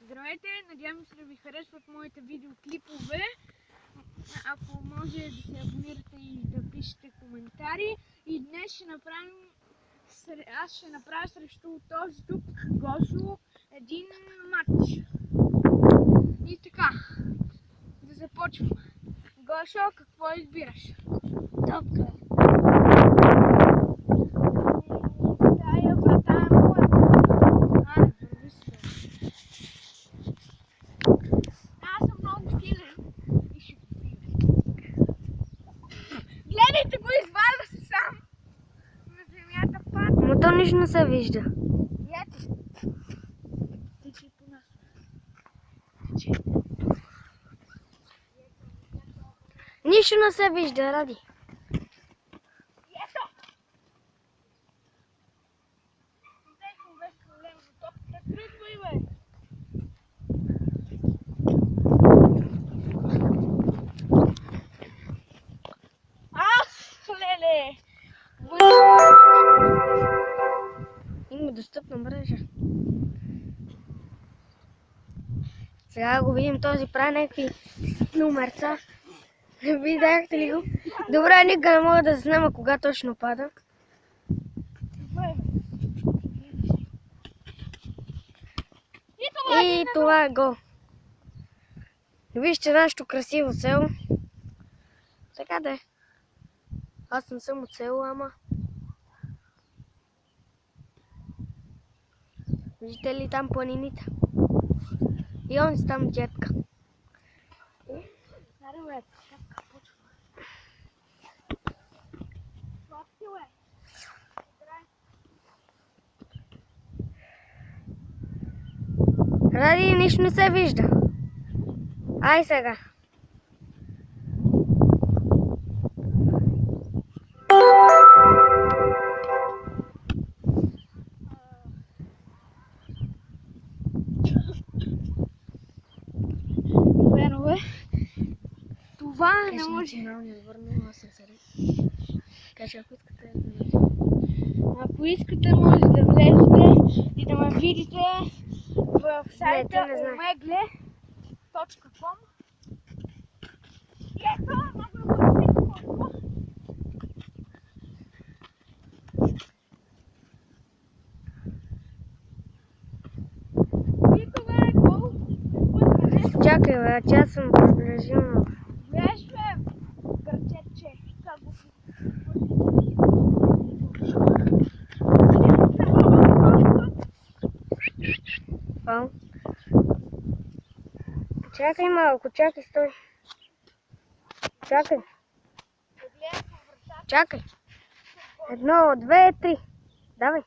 Здравейте, надявам се да ви харесват моите видеоклипове. Ако може да се абонирате и да пишете коментари. И днес аз ще направя срещу този тук Гошо един матч. И така, да започвам. Гошо, какво избираш? Топка. Тая врата е моя. Аре, върви си. Аз съм много силен и ще го пия. Гледайте го, извада се сам. На земята пада. Но то нищо не се вижда. Ето. Тичай по нас. Тичай. Нищо не се вижда, Ради. Ето. Взех му без проблем за топката. Тръгвай, бе. Ах, леле. Има достъпна мрежа. Сега го видим, този прави някакви номерца. Видяхте ли го? Добре, никога не мога да знам кога точно пада. И това е гол. Вижте нашето красиво село. Така да е. Аз не съм от село, ама... Виждате ли там планините? И он си там джетка. Аре, бе, чакай, почва. Сладки, бе. Ради, нищо не се вижда. Ай сега. Верно, бе. Това не може. Кажи, ако искате. Ако искате, може да влезете и да ме видите в сайта omegle.com. И ето, много много. И това е гол. Чакай, бе, че аз съм приближил. Виж, бе, гърчетче. Как го Фал. Чакай малко, чакай, стой. Чакай. Чакай. 1, 2, 3. Давай.